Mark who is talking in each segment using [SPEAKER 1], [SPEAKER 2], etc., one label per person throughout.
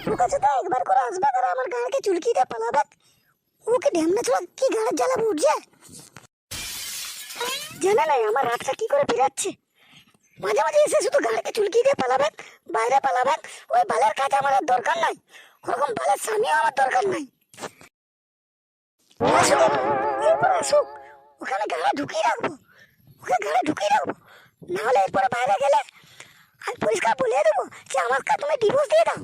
[SPEAKER 1] ওকে তো একবার করে আসবে আর আমার গাঁড়কে চুলকি দিয়ে পালাবে। ওকে ঢ্যামনা ছোড়া কি গাঁড়ের জ্বালা উঠছে জানে নাই আমার রাতটা কি করে বেরাচ্ছে। মাঝে মাঝে এসে শুধু গাঁড়কে চুলকি দিয়ে পালাবে, বাইরে পালাবে। ওই বালের কাজ আমার আর দরকার নাই, ওরকম বালের স্বামীও আমার দরকার নাই। আসুক এরপর আসুক, ওখানে গাঁড়ে ঢুকিয়ে রাখবো, ওকে গাঁড়ে ঢুকিয়ে রাখবো। না হলে এরপরে বাইরে গেলে আমি পরিষ্কার বলে দেবো যে আমাকে তুমি ডিভোর্স দিয়ে দাও।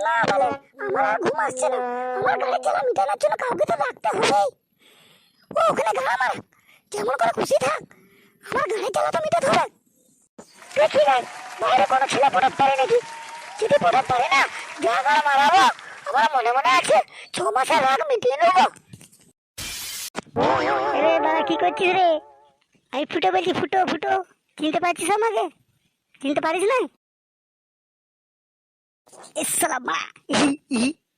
[SPEAKER 1] না বলে আমার আর ঘুম আসছে না, আমার গাড়ির জ্বালা মিটানোর জন্য কাউকে তো রাখতে হবেই। ও ওখানে গাড়া মারা, যেমন করে খুশি থাক, আমার গাড়ির জ্বালা তো মিটাতে হবে। দেখি না বাইরে কোনো ছেলে পড়াতে পারে নাকি, যদি পড়াতে পারে না যা গাড়া মারাবো। আমার মনে মনে আছে 6 মাসের রাগ মিটিয়ে নেবো। রে বাবা কি করছিস রে? আমি ফুটো বলছি, ফুটো ফুটো, চিনতে পারছিস আমাকে? চিনতে পারিস না?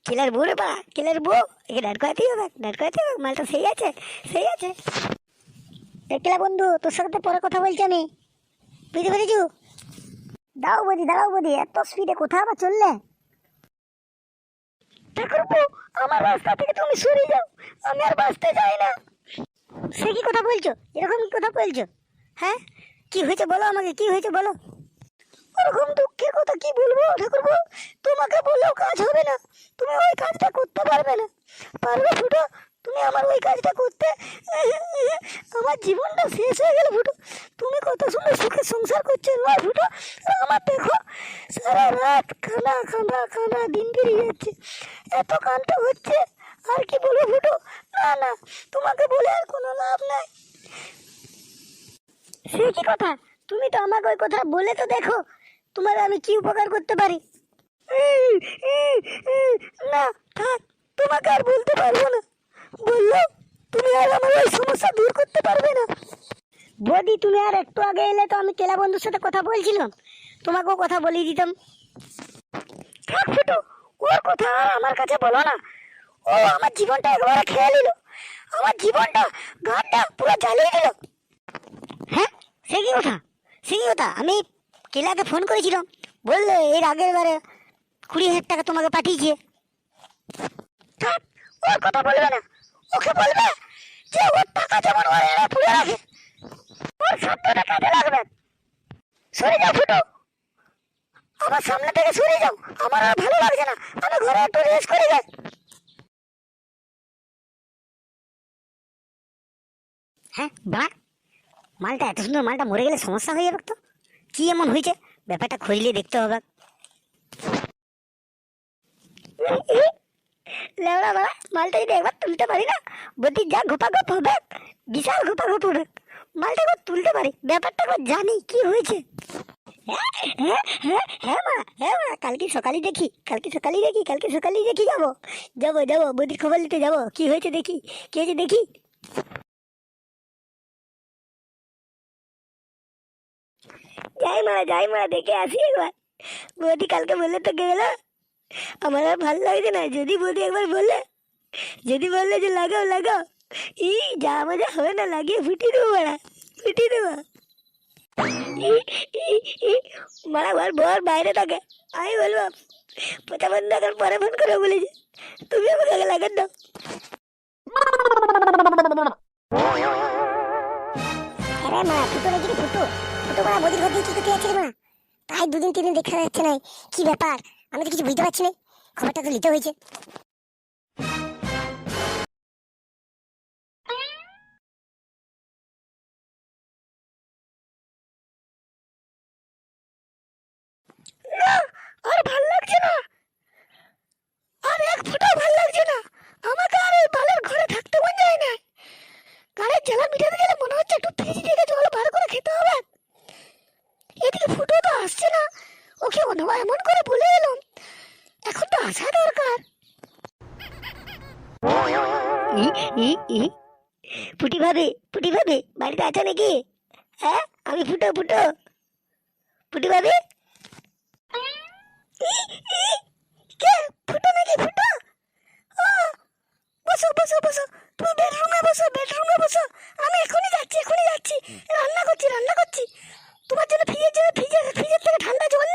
[SPEAKER 1] কেলার বউ রে বা, কেলার বউ, একে ডাটকাতেই হবে, ডাটকাতেই হবে। মালটা সেই আছে, সেই আছে। কেলা বন্ধু, তোর সাথে পরে কথা বলছি আমি, বুঝতে পেরেছু? দাও বদি, দাঁড়াও বদি, এত স্পিডে কোথাও আবার চললে? ঠাকুরপো আমার রাস্তা থেকে তুমি সরে যাও, আমি আর বাঁচতে চাই না। সে কি কথা বলছো? এরকম কি কথা বলছো? হ্যাঁ কি হয়েছে বলো আমাকে, কি হয়েছে বলো। ওরকম দুঃখের কথা কি বলবো ঠাকুরপো, তোমাকে বললেও কাজ হবে না, তুমি ওই কাজটা করতে পারবে না। পারবে ফুটো তুমি আমার ওই কাজটা করতে? আমার জীবনটা শেষ হয়ে গেল ফুটো। তুমি কত সুন্দর সুখে সংসার করছো নয় ফুটো, আমার দেখো সারা রাত খানা খানা খানা দিন পেরিয়ে যাচ্ছে, এত কানতে হচ্ছে। আর কি বলবো ফুটো, না না তোমাকে বলে আর কোনো লাভ নাই। সে কি কথা, তুমি তো আমাকে ওই কথা বলে তো দেখো, তোমার আমি কি উপকার করতে পারি। না থাক, তোমাকে আর বলতে পারবো না, বললো তুমি আর আমার ওই সমস্যা দূর করতে পারবে না। বৌদি তুমি আর একটু আগে এলে তো আমি কেলা বন্ধুর সাথে কথা বলছিলাম, তোমাকেও কথা বলিয়ে দিতাম। থাক ফুটো, ওর কথা আর আমার কাছে বলো না, ও আমার জীবনটা একবারে খেয়ে নিল, আমার জীবনটা গানটা পুরো জ্বালিয়ে দিল। হ্যাঁ সে কি কথা, সে কি কথা? আমি কেলাকে ফোন করেছিলাম, বললো এর আগের বারে 20,000 টাকা তোমাকে পাঠিয়েছে। থাক ওর কথা বলবে না, ওকে বলবে যে ওর টাকা যেমন ওর এরা পুড়ে রাখে, ওর শব্দটা কাজে লাগবে। সরে যাও ফুটো, আমার সামনে থেকে সরে যাও, আমার আর ভালো লাগছে না, আমি ঘরে একটু রেস্ট করে যাই। হ্যাঁ বা মালটা এত সুন্দর, মালটা মরে গেলে সমস্যা হয়ে যাবে তো, কি এমন হয়েছে ব্যাপারটা খইলে দেখতে হবে। লেওড়া বাড়া, মালটা যদি একবার তুলতে পারি না, বদি যা ঘোপাঘোপ হবে, বিশাল ঘোপাঘোপ হবে। মালটা একবার তুলতে পারি, ব্যাপারটা একবার জানি কি হয়েছে। হ্যাঁ মা কালকে সকালে দেখি, কালকে সকালেই দেখি, কালকে সকালেই দেখি, যাবো যাবো যাবো বদির খবর নিতে যাবো, কি হয়েছে দেখি, কি হয়েছে দেখি। যাই মা দেখে আসি একবার। বৌদি কালকে বললে তো গেল, আমার আর ভালো লাগছে না। যদি বৌদি একবার বললে, যদি বললে যে লাগাও লাগাও, ই যা মজা হবে না, লাগিয়ে ফুটিয়ে দেবো মারা, ফুটিয়ে দেবো। মারা ঘর বর বাইরে থাকে, আমি বলবো পোতা বন্ধু এখন পরে ফোন করে বলেছে তুমি আমাকে আগে লাগান দাও। আরে মা ফুটো নাকি ফুটো, ফুটো মারা বদির ঘর দিয়ে কি করতে যাচ্ছে মা? তাই 2 দিন 3 দিন দেখা যাচ্ছে না, কি ব্যাপার আমি তো কিছু বুঝতে পারছি না, খবরটা তো নিতে হয়েছে। আর ভাল লাগছে না, আর এক ফোঁটাও ভাল লাগছে না, আমাকে আর ওই বালের ঘরে থাকতে মন যায় না। গাড়ির জ্বালা মিটাতে গেলে মনে হচ্ছে একটু ফ্রিজ থেকে জল বার করে খেতে হবে। এদিকে ফুটো তো আসছে না, ওকে অনবা এমন করে বলে এলাম, এখন তো আসা দরকার। পুটি ভাবে, পুটি ভাবে বাড়িতে আছে নাকি? হ্যাঁ আমি ফুটো, ফুটো পুটি ভাবে। কে ফুটো নাকি ফুটো? বসো বসো বসো, তুমি বেডরুমে বসো, বেডরুমে বসো, আমি এখনই যাচ্ছি, এখনই যাচ্ছি, রান্না করছি, রান্না করছি। তোমার জন্য ফ্রিজের থেকে ঠান্ডা জল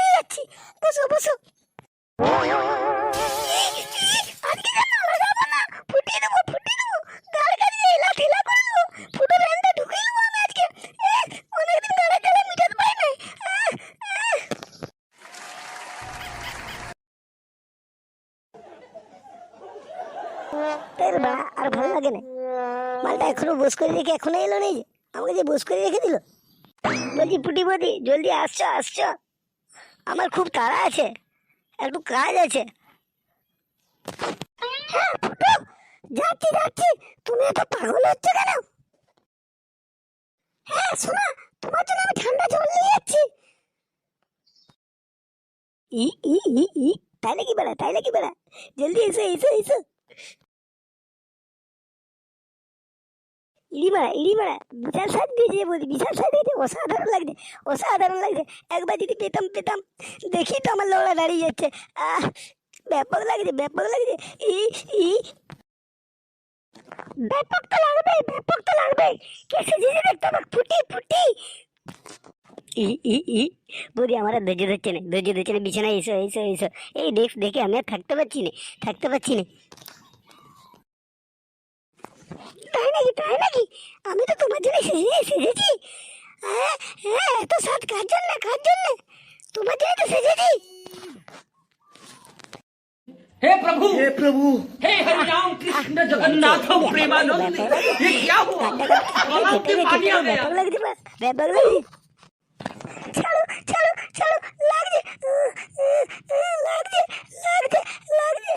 [SPEAKER 1] আর ভালো লাগে না। মালটা এখনো বস করে রেখে এখনো এলো নেই যে, আমাকে যে বস করে রেখে দিল। বলছি পুটি বৌদি জলদি আসছো আসছো, আমার খুব তাড়া আছে, একটু কাজ আছে। হ্যাঁ ফুটো, যাচ্ছি যাচ্ছি, তুমি এত পাগল হচ্ছে কেন? হ্যাঁ শোনা, তোমার জন্য আমি ঠান্ডা জল নিয়ে যাচ্ছি। ই ই ই ই তাই নাকি বেড়া, তাই নাকি বেড়া, জলদি এসো এসো এসো। ইড়ি মারা বিশাল সাজ দিয়েছে বলি, বিশাল সাজ দিয়েছে, অসাধারণ লাগছে, অসাধারণ লাগছে। একবার যদি পেতাম পেতাম, দেখি তো আমার লোড়া দাঁড়িয়ে যাচ্ছে। আহ ব্যাপক লাগছে, ব্যাপক লাগছে। ই ই ব্যাপক তো লাগবে, ব্যাপক তো লাগবে। কে সেজেছে দেখতে আমার ফুটি ফুটি। ই ই ই বৌদি আমার আর ধৈর্য ধরছে না, ধৈর্য ধরছে না, বিছানায় এসো এসো এসো। এই দেখ দেখে আমি আর থাকতে পারছি না, থাকতে পারছি না। তাই নাকি, তাই নাকি, আমি তো তোমার জন্য সেজেছি। হ্যাঁ হ্যাঁ, এত সাত কার জন্য, কার জন্য? তোমার জন্য তো সেজেছি।
[SPEAKER 2] हे प्रभु हे हरि राम कृष्ण जगन्नाथ प्रेमानंद ये क्या हुआ तालाब में पानी आ गया
[SPEAKER 1] ব্যাপক লাগছে। চলো চলো চলো, লাগছে লাগছে লাগছে লাগছে।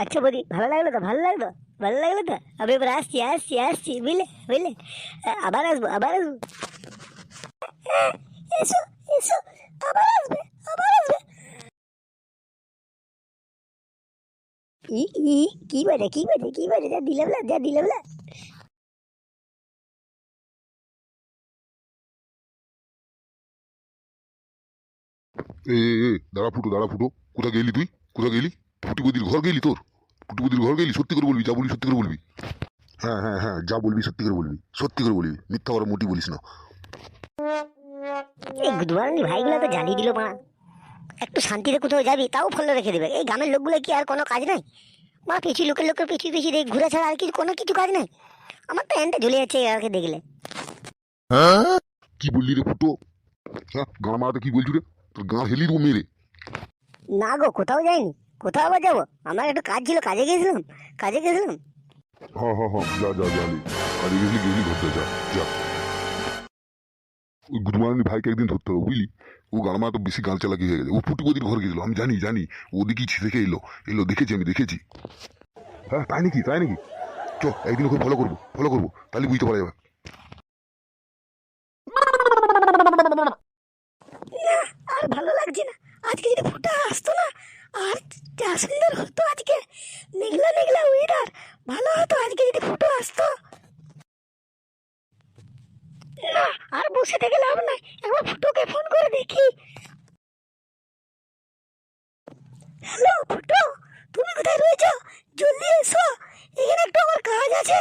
[SPEAKER 1] আচ্ছা বৌদি, ভালো লাগলো তো, ভালো লাগলো, ভালো লাগলো তো। আমি এবার আসছি আসছি আসছি, বুঝলে বুঝলে, আবার আসবো আবার আসবো। এসো এসো, আবার আসবে আবার আসবে। ই ই কি বাজে কি বাজে কি বাজে, যা দিলাম না যা দিলাম না।
[SPEAKER 3] দাঁড়া ফুটো, দাঁড়া ফুটো, কোথা গেলি তুই, কোথা গেলি? ফুটিপতির ঘর গেলি তোর? ফুটিপতির ঘর গেলি? সত্যি করে বলবি, যা বলবি সত্যি করে বলবি। হ্যাঁ হ্যাঁ হ্যাঁ, যা বলবি সত্যি করে বলবি, সত্যি করে বলবি, মিথ্যা বড় মোটি বলিস না।
[SPEAKER 1] এই গুদমারানি ভাইগুলো তো জ্বালিয়ে দিল মা। একটু শান্তিতে কোথাও যাবি তাও ফলো রেখে দেবে। এই গ্রামের লোকগুলো কি আর কোনো কাজ নাই? মা পিছু লোকের লোকের পিছু পিছু দেখ ঘুরে ছাড়া আর কি কোনো কিছু কাজ নাই। আমার তো এনটা ঝুলে যাচ্ছে এরাকে দেখলে।
[SPEAKER 3] কি বললি রে ফুটো? হ্যাঁ, গাঁ মারাতে কি বলছি রে? তোর গাঁ হেলি দেবো মেরে।
[SPEAKER 1] না গো, কোথাও যাইনি, কোথাও আবার যাবো? আমার একটু কাজ ছিল, কাজে গেছিলাম, কাজে গেছিলাম।
[SPEAKER 3] হ্যাঁ হ্যাঁ হ্যাঁ, যা যা যা নে। কাজে গেছিলি গেলি, ধরতে যা যা। ওই গুদমারানি ভাইকে একদিন ধরতে হবে বুঝলি। ও গান মারা তো বেশি গান চালাকি হয়ে গেছে। ও ফুটিপতির ঘর গেছিল, আমি জানি জানি, ও দেখি থেকে এলো এলো, দেখেছি আমি দেখেছি। হ্যাঁ তাই নাকি, তাই নাকি? চ একদিন ওকে ফলো করবো, ফলো করবো, তাহলে বুঝতে পারা যাবে।
[SPEAKER 1] না, আর ভালো লাগছে না। আজকে যদি ফুটা আসতো না, আর যা সুন্দর হতো আজকে, মেঘলা মেঘলা ওয়েদার, ভালো হতো আজকে যদি ফুটো আসতো। না, আর বসে থেকে লাভ নাই, একবার ফুটোকে ফোন করে দেখি। হ্যালো ফুটো, তুমি কোথায় রয়েছো? জলদি এসো, এখানে একটু আমার কাজ আছে।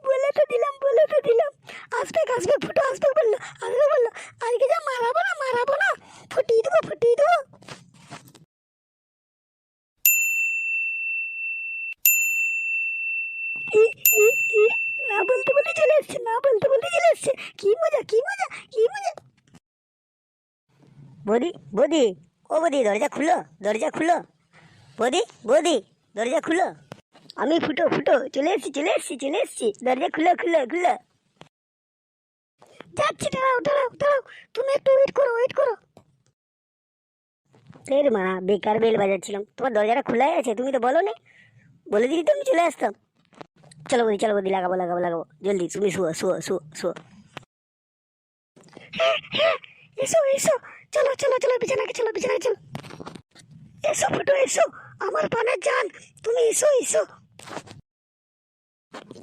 [SPEAKER 1] বলে তো দিলাম, বলে তো দিলাম, আসবে আসবে ফুটো আসবে বললো, আসবে বললো। আজকে যা মারাবো না, মারাবো না, ফুটিয়ে দেবো ফুটিয়ে দেবো। না বলতে বলতে চলে এসছে, না বলতে বলতে চলে এসছে। কি মজা কি মজা কি মজা। বৌদি বৌদি, ও বৌদি দরজা খুলো, দরজা খুলো। বৌদি বৌদি, দরজা খুলো। আমি ফুটো ফুটো, চলে এসছি চলে এসছি চলে এসছি, দরজা খুলো খুলো খুলো। যাচ্ছি, দাঁড়াও দাঁড়াও দাঁড়াও, তুমি একটু ওয়েট করো ওয়েট করো। এর মা, বেকার বেল বাজাচ্ছিলাম, তোমার দরজাটা খোলাই আছে, তুমি তো বলো নি, বলে দিলি তো আমি চলে আসতাম। চলো বৌদি লাগাবো লাগাবো লাগাবো, জলদি তুমি শুয়ো শুয়ো শুয়ো শুয়ো। হ্যাঁ হ্যাঁ, এসো এসো, চলো চলো চলো, বিছানাকে চলো বিছানাকে চলো। এসো ফুটো এসো, আমার পানের জান, তুমি এসো এসো।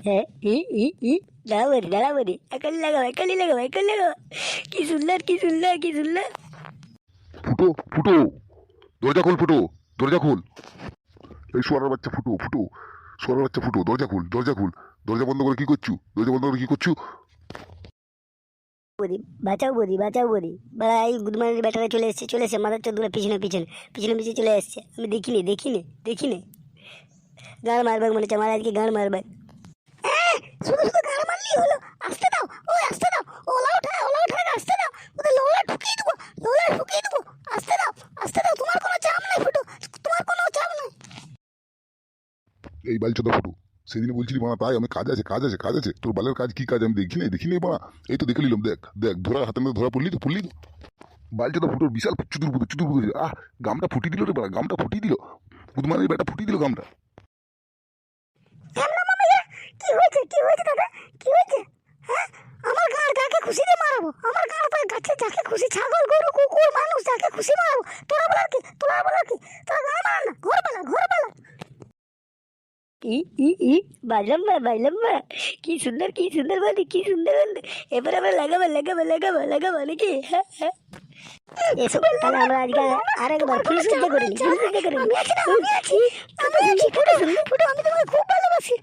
[SPEAKER 1] হ্যাঁ ই দাঁড়াও বৌদি, একালি লাগাও একালি লাগাও একালি লাগাও। কি সুন্দর কি সুন্দর কি সুন্দর।
[SPEAKER 3] ফুটো ফুটো, দরজা খোল ফুটো, দরজা খোল। এই সোয়ারের বাচ্চা ফুটো, ফুটো সোয়ারের বাচ্চা ফুটো, দরজা খোল দরজা খোল। দরজা বন্ধ করে কি করছু? দরজা বন্ধ করে কি করছু?
[SPEAKER 1] বৌদি বাঁচাও বৌদি, বাঁচাও বৌদি, বাড়া এই গুদমানের ব্যাটারা চলে এসছে, চলে এসছে, মাথার চোদ্দটা পিছনে পিছনে পিছনে পিছনে চলে এসছে। আমি দেখিনি দেখিনি দেখিনি, গাঁড় মারবে মনে হচ্ছে আমার, আজকে গাঁড় মারবে। শুধু শুধু গাঁড় মারলেই হলো, আসতে দাও ওই আসতে দাও, ওলা ওঠা আসতে দাও, ওদের লোলা ঢুকিয়ে দেবো, লোলা ঢুকিয়ে দেবো, আসতে দাও তোমার কোনো চাপ নাই ফুটো, তোমার কোনো চাপ নাই।
[SPEAKER 3] এই বালচোদা ফুটু, সেদিন বলছিলি বানা তাই আমি কাজ আছে কাজ আছে কাজ আছে, তোর বালের কাজ কি কাজ আমি দেখি নাই বানা, এই তো দেখে নিলাম, দেখ দেখ ধরা হাতের মধ্যে ধরা পড়লি তো বালচোদা ফুটোর বিশাল চুতুর বুধ গামটা ফুটি দিল রে বাড়া, গামটা ফুটি দিল, বুধমানের বেটা ফুটি দিল গামটা।
[SPEAKER 1] কি হয়েছে দাদা, কি হয়েছে? হ্যাঁ, আমার গাঁর যাকে খুশি দিয়ে মারবো, আমার গাঁর গাছে যাকে খুশি, ছাগল গরু কুকুর মানুষ যাকে খুশি মারবো। তোরা বলার কি তোরা গাঁ মার না, ঘর পালা। বাজলাম না, কি সুন্দর বলি, কি সুন্দর বলি। এবার আমরা লাগাবো নাকি? হ্যাঁ এসো, তাহলে আমরা আজকে আরেকবার ফুল সজ্জা করে নি। আমি তোমাকে খুব ভালোবাসি,